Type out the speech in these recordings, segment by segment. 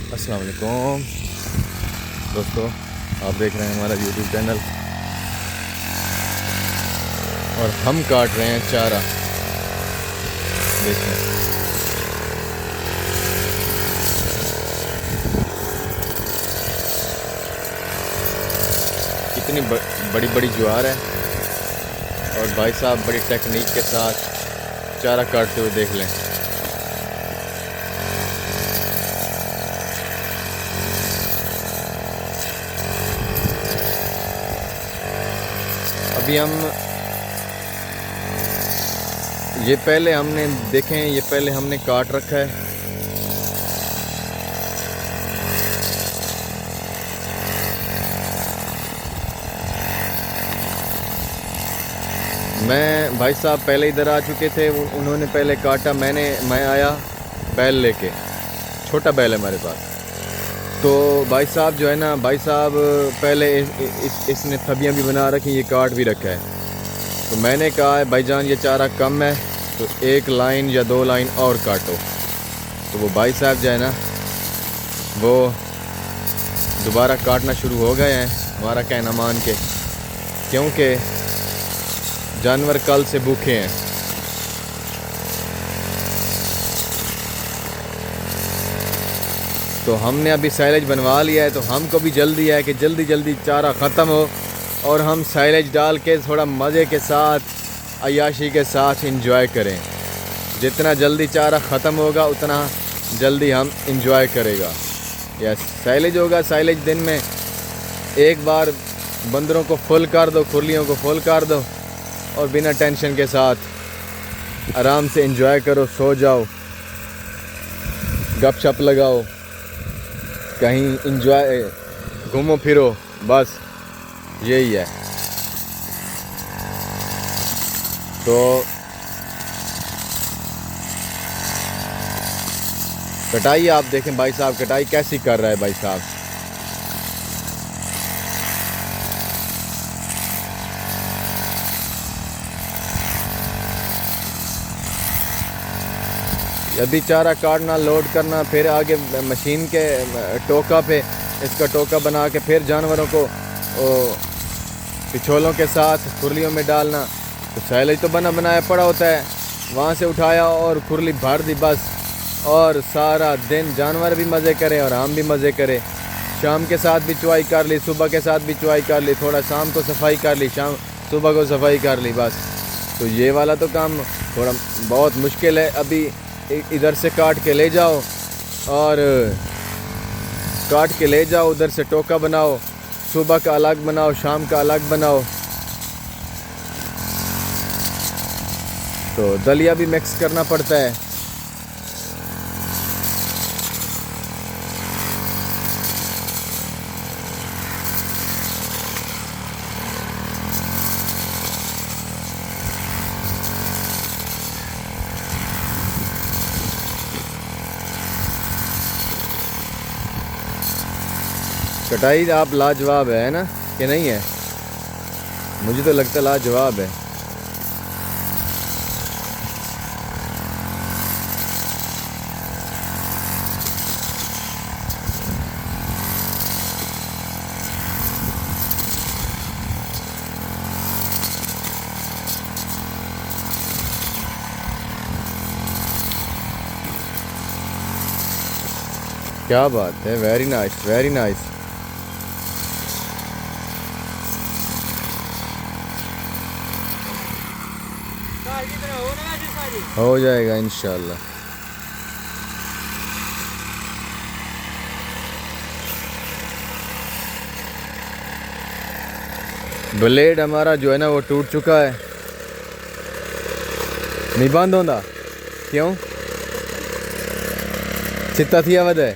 अस्सलाम वालेकुम दोस्तों, आप देख रहे हैं हमारा यूट्यूब चैनल और हम काट रहे हैं चारा। देखें, कितनी बड़ी बड़ी ज्वार है और भाई साहब बड़ी टेक्निक के साथ चारा काटते हुए देख लें। अभी हम ये पहले हमने काट रखा है। मैं भाई साहब पहले इधर आ चुके थे, उन्होंने पहले काटा, मैं आया बैल लेके, छोटा बैल है हमारे पास। तो भाई साहब जो है ना, भाई साहब पहले इसने थबियाँ भी बना रखी, ये काट भी रखा है। तो मैंने कहा है भाईजान ये चारा कम है तो एक लाइन या दो लाइन और काटो। तो वो भाई साहब जो है ना वो दोबारा काटना शुरू हो गए हैं हमारा कहना मान के, क्योंकि जानवर कल से भूखे हैं। तो हमने अभी साइलेज बनवा लिया है, तो हमको भी जल्दी है कि जल्दी जल्दी चारा ख़त्म हो और हम साइलेज डाल के थोड़ा मज़े के साथ, अय्याशी के साथ इंजॉय करें। जितना जल्दी चारा ख़त्म होगा उतना जल्दी हम इंजॉय करेगा। या साइलेज होगा, साइलेज दिन में एक बार बंदरों को फुल कर दो, खुरलियों को फुल कर दो और बिना टेंशन के साथ आराम से इंजॉय करो, सो जाओ, गपशप लगाओ, कहीं इंजॉय घूमो फिरो, बस यही है। तो कटाई आप देखें भाई साहब, कटाई कैसी कर रहा है भाई साहब। यदि चारा काटना, लोड करना, फिर आगे मशीन के टोका पे इसका टोका बना के फिर जानवरों को पिछोलों के साथ खुरलियों में डालना, तो साइलेज तो बना बनाया पड़ा होता है, वहाँ से उठाया और खुरली भर दी बस। और सारा दिन जानवर भी मज़े करें और हम भी मज़े करें। शाम के साथ भी चुवाई कर ली, सुबह के साथ भी चुवाई कर ली, थोड़ा शाम को सफाई कर ली, सुबह को सफाई कर ली, बस। तो ये वाला तो काम थोड़ा बहुत मुश्किल है। अभी इधर से काट के ले जाओ और काट के ले जाओ, उधर से टोका बनाओ, सुबह का अलग बनाओ, शाम का अलग बनाओ। तो दलिया भी मिक्स करना पड़ता है। कटाई आप लाजवाब है ना कि नहीं है? मुझे तो लगता है लाजवाब है। क्या बात है, वेरी नाइस, वेरी नाइस। हो जाएगा इंशाल्लाह। ब्लेड हमारा जो है ना वो टूट चुका है, नहीं बंद होता। क्यों? चित्ता थी आवाज है।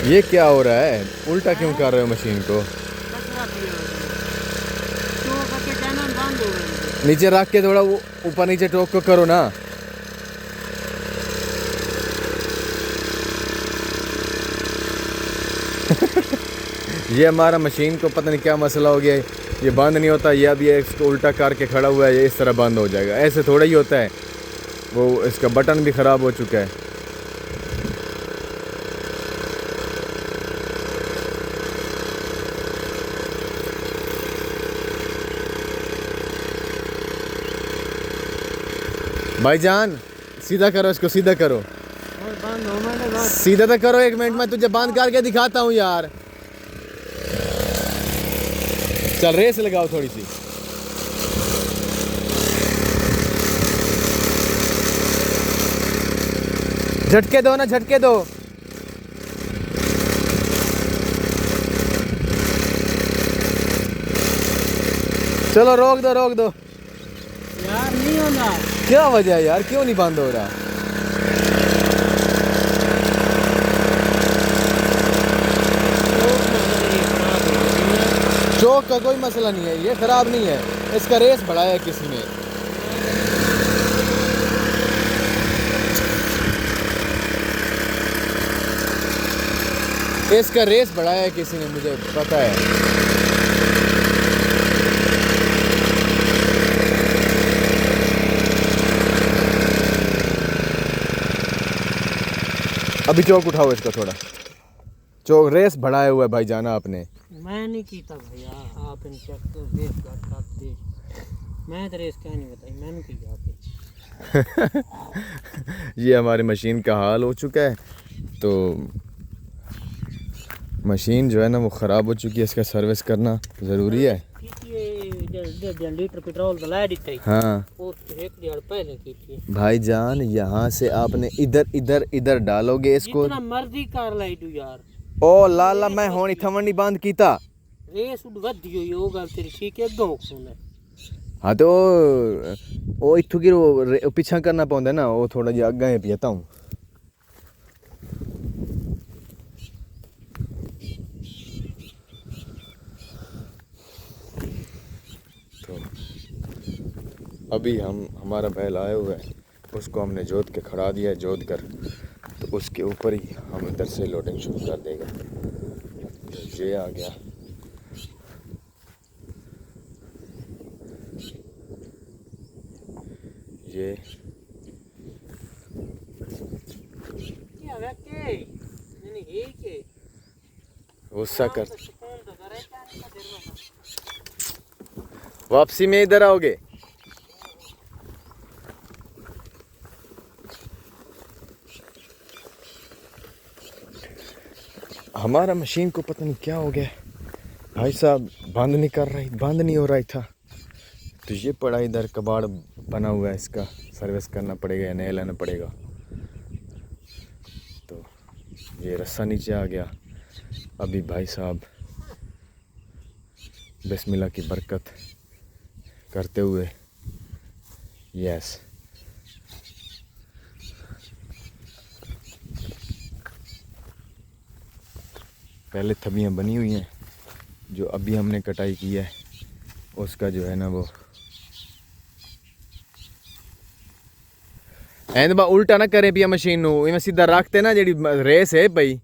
ये क्या हो रहा है? उल्टा क्यों कर रहे हो मशीन को? नीचे रख के थोड़ा वो ऊपर नीचे टोक को करो ना। ये हमारा मशीन को पता नहीं क्या मसला हो गया है, ये बंद नहीं होता। ये अब ये इसको उल्टा करके खड़ा हुआ है, ये इस तरह बंद हो जाएगा। ऐसे थोड़ा ही होता है, वो इसका बटन भी ख़राब हो चुका है। भाईजान सीधा करो इसको, सीधा करो, सीधा तो करो। 1 मिनट में तुझे बंद करके दिखाता हूँ यार। चल रेस लगाओ थोड़ी सी। झटके दो ना, झटके दो। चलो रोक दो, रोक दो यार। नहीं होना, क्या वजह है यार, क्यों नहीं बंद हो रहा? चौक का कोई मसला नहीं है, ये खराब नहीं है, इसका रेस बढ़ाया है किसी ने। इसका रेस बढ़ाया है किसी ने, मुझे पता है। अभी चौक उठाओ इसका थोड़ा, चौक रेस बढ़ाया हुआ है भाई जाना आपने। मैं नहीं कीता भैया, आप इन चेक तो रेस करते, मैं तो रेस क्या नहीं बताई, मैंने की जाते। ये हमारी मशीन का हाल हो चुका है। तो मशीन जो है ना वो ख़राब हो चुकी है, इसका सर्विस करना ज़रूरी है। लीटर पेट्रोल डला देते। हाँ पहले की थी भाईजान, यहाँ से आपने इधर इधर इधर डालोगे इसको, जितना मर्जी कर लाई तू यार। ओ लाला मैं होनी थमनी बंद कीता। रेस उड़ वधी हुई हो गल तेरी ठीक है। गांव सुने हाँ तो वो इत्थू की वो पीछा करना पौंदा ना, वो थोड़ा जिहा अग्गे पियाता हूँ। तो अभी हमारा बैल आया हुआ है, उसको हमने जोत के खड़ा दिया है, जोत कर तो उसके ऊपर ही हम इधर से लोडिंग शुरू कर देगा। तो ये आ गया, ये क्या रखे नहीं है के गुस्सा कर। वापसी में इधर आओगे? हमारा मशीन को पता नहीं क्या हो गया भाई साहब, बंद नहीं कर रही, बंद नहीं हो रहा था। तो ये पड़ा इधर कबाड़ बना हुआ है, इसका सर्विस करना पड़ेगा या नया लाना पड़ेगा। तो ये रस्सा नीचे आ गया। अभी भाई साहब बिस्मिल्लाह की बरकत करते हुए, यस पहले थबियाँ बनी हुई हैं, जो अभी हमने कटाई की है उसका जो है ना वो एंड बा उल्टा ना करे पिया मशीन नू, इवें सीधा रखते ना जेडी रेस है पई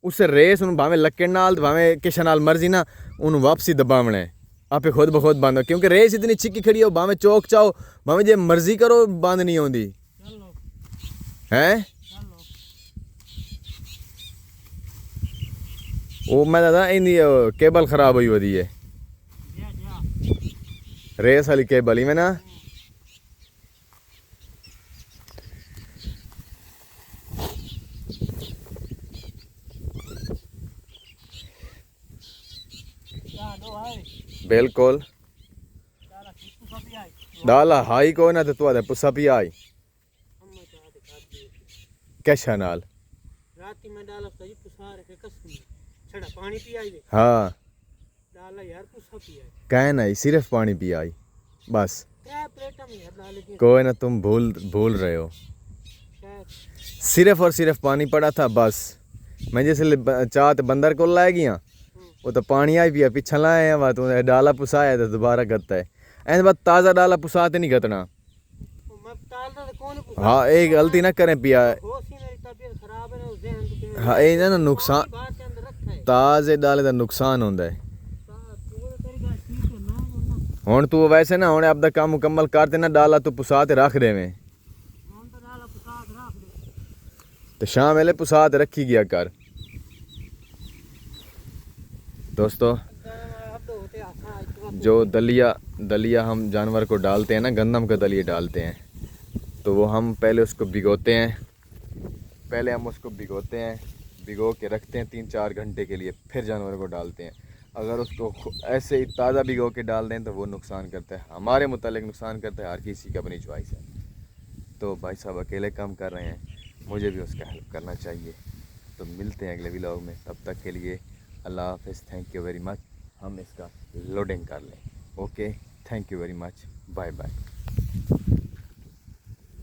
उस रेस उन भावें लक्कड़ नाल भावें किश नाल मर्जी ना उन वापसी दबावना है, आपे खुद ब खुद बंद हो, क्योंकि रेस इतनी चिक्की खड़ी हो, भावें चौक चाओ भावें जे मर्जी करो बंद नहीं होंदी हैं। वो मैं दादा इंदी केबल खराब हुई वधी है, रेस वाली केबल ही में ना। बिल्कुल डाला हाई को ना तो तुआदे पुसा पी आई कैशा नाल राती में डाला तो जी पुसार के कसम छड़ा पानी पी आई। हाँ डाला यार पुसा पी आई, कह नहीं सिर्फ पानी पी आई बस। क्या प्लेटा में यार डाले के कोई ना, तुम भूल रहे हो, सिर्फ और सिर्फ पानी पड़ा था बस। मैं जैसे चाहत बंदर को लाए गया वो तो पानी आई पिया पीछा लाए हैं, तू डाला पुसाया तो दोबारा गत्ता है ऐसे बात, ताज़ा डाला पुसाते नहीं गतना। हाँ एक गलती ना करें पिया, हाँ ये ना नुकसान, ताज़े डाले का नुकसान होता है। हुण तू वैसे ना हुण आपदा काम मुकम्मल करते ना डाला तू पुसा ते रख देवें, तो शाम वेले पुसाद रखी गया कर दोस्तों। जो दलिया हम जानवर को डालते हैं ना, गंदम का दलिया डालते हैं, तो वो हम पहले उसको भिगोते हैं। भिगो के रखते हैं 3-4 घंटे के लिए, फिर जानवर को डालते हैं। अगर उसको ऐसे ही ताज़ा भिगो के डाल दें तो वो नुकसान करता है, हमारे मुतालिक नुकसान करता है। हर किसी की अपनी चॉइस है। तो भाई साहब अकेले काम कर रहे हैं, मुझे भी उसका हेल्प करना चाहिए। तो मिलते हैं अगले व्लॉग में, तब तक के लिए अल्लाह हाफ़िज़। Thank you very much. हम इसका लोडिंग कर लें। Okay, thank you very much. Bye bye.